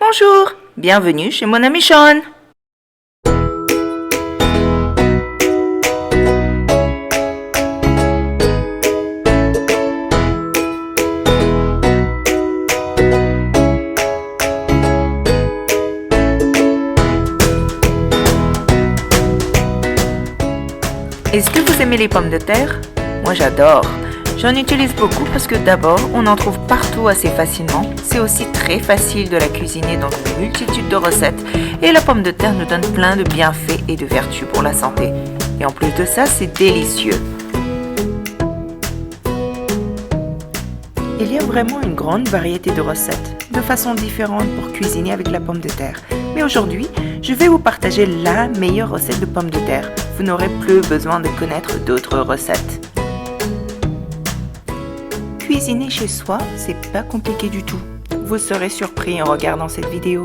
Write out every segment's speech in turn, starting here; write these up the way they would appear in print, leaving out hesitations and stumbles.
Bonjour, bienvenue chez mon ami Sean. Est-ce que vous aimez les pommes de terre? Moi j'adore. J'en utilise beaucoup parce que d'abord, on en trouve partout assez facilement. C'est aussi très facile de la cuisiner dans une multitude de recettes. Et la pomme de terre nous donne plein de bienfaits et de vertus pour la santé. Et en plus de ça, c'est délicieux. Il y a vraiment une grande variété de recettes, de façons différentes pour cuisiner avec la pomme de terre. Mais aujourd'hui, je vais vous partager la meilleure recette de pommes de terre. Vous n'aurez plus besoin de connaître d'autres recettes. Cuisiner chez soi, c'est pas compliqué du tout. Vous serez surpris en regardant cette vidéo.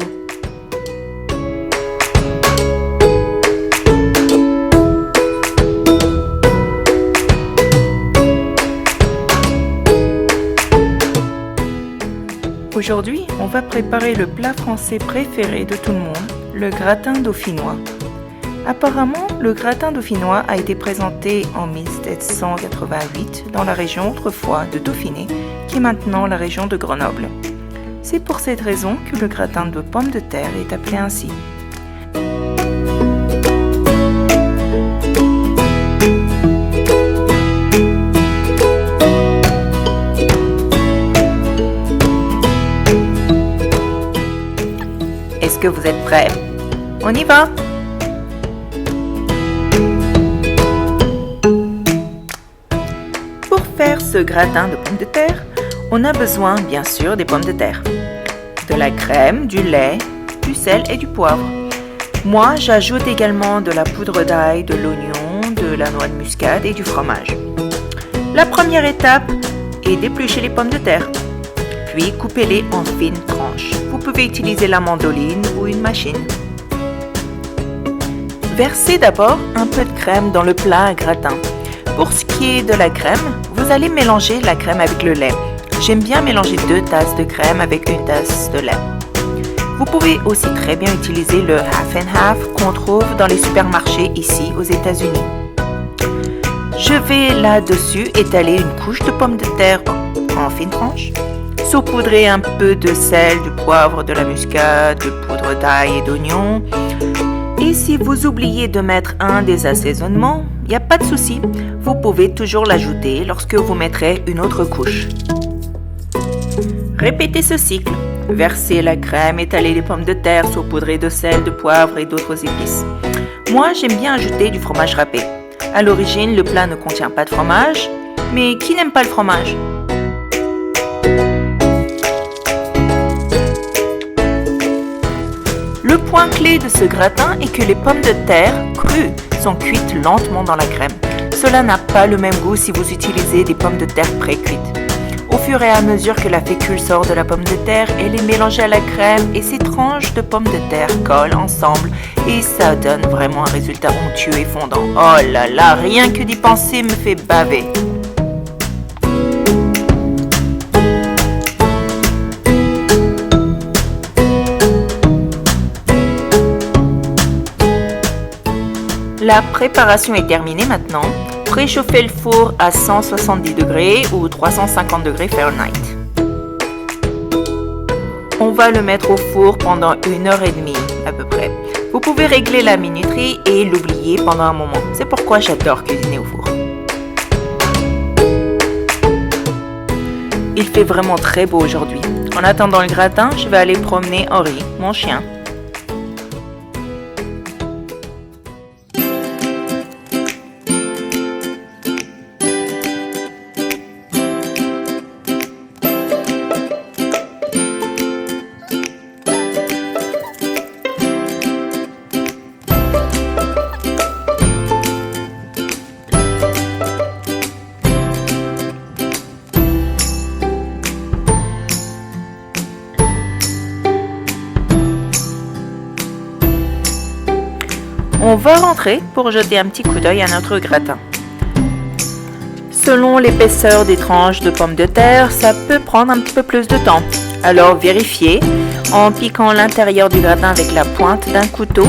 Aujourd'hui, on va préparer le plat français préféré de tout le monde, le gratin dauphinois. Apparemment, le gratin dauphinois a été présenté en 1788 dans la région autrefois de Dauphiné, qui est maintenant la région de Grenoble. C'est pour cette raison que le gratin de pommes de terre est appelé ainsi. Est-ce que vous êtes prêts? On y va! Pour faire ce gratin de pommes de terre, on a besoin bien sûr des pommes de terre, de la crème, du lait, du sel et du poivre. Moi, j'ajoute également de la poudre d'ail, de l'oignon, de la noix de muscade et du fromage. La première étape est d'éplucher les pommes de terre, puis coupez-les en fines tranches. Vous pouvez utiliser la mandoline ou une machine. Versez d'abord un peu de crème dans le plat à gratin. Pour ce qui est de la crème, vous allez mélanger la crème avec le lait. J'aime bien mélanger 2 tasses de crème avec 1 tasse de lait. Vous pouvez aussi très bien utiliser le half and half qu'on trouve dans les supermarchés ici aux États-Unis. Je vais là-dessus étaler une couche de pommes de terre en fines tranches, saupoudrer un peu de sel, du poivre, de la muscade, de poudre d'ail et d'oignon. Et si vous oubliez de mettre un des assaisonnements, il n'y a pas de souci, vous pouvez toujours l'ajouter lorsque vous mettrez une autre couche. Répétez ce cycle. Versez la crème, étalez les pommes de terre, saupoudrez de sel, de poivre et d'autres épices. Moi, j'aime bien ajouter du fromage râpé. À l'origine, le plat ne contient pas de fromage, mais qui n'aime pas le fromage? Le point clé de ce gratin est que les pommes de terre crues sont cuites lentement dans la crème. Cela n'a pas le même goût si vous utilisez des pommes de terre pré-cuites. Au fur et à mesure que la fécule sort de la pomme de terre, elle est mélangée à la crème et ces tranches de pommes de terre collent ensemble et ça donne vraiment un résultat onctueux et fondant. Oh là là, rien que d'y penser me fait baver. La préparation est terminée maintenant. Préchauffez le four à 170 degrés ou 350 degrés Fahrenheit. On va le mettre au four pendant 1h30 à peu près. Vous pouvez régler la minuterie et l'oublier pendant un moment. C'est pourquoi j'adore cuisiner au four. Il fait vraiment très beau aujourd'hui. En attendant le gratin, je vais aller promener Henri, mon chien. On va rentrer pour jeter un petit coup d'œil à notre gratin. Selon l'épaisseur des tranches de pommes de terre, ça peut prendre un petit peu plus de temps. Alors vérifiez en piquant l'intérieur du gratin avec la pointe d'un couteau.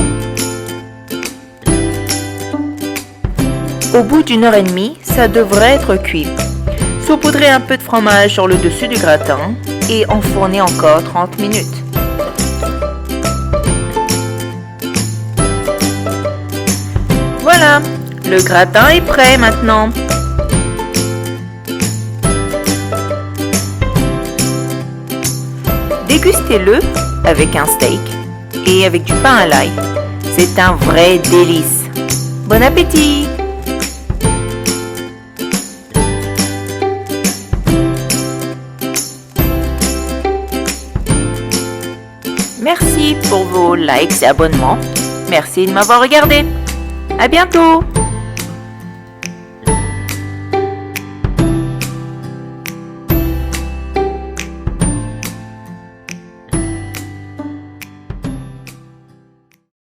Au bout d'une heure et demie, ça devrait être cuit. Saupoudrez un peu de fromage sur le dessus du gratin et enfournez encore 30 minutes. Voilà, le gratin est prêt maintenant. Dégustez-le avec un steak et avec du pain à l'ail. C'est un vrai délice. Bon appétit! Merci pour vos likes et abonnements. Merci de m'avoir regardé. À bientôt!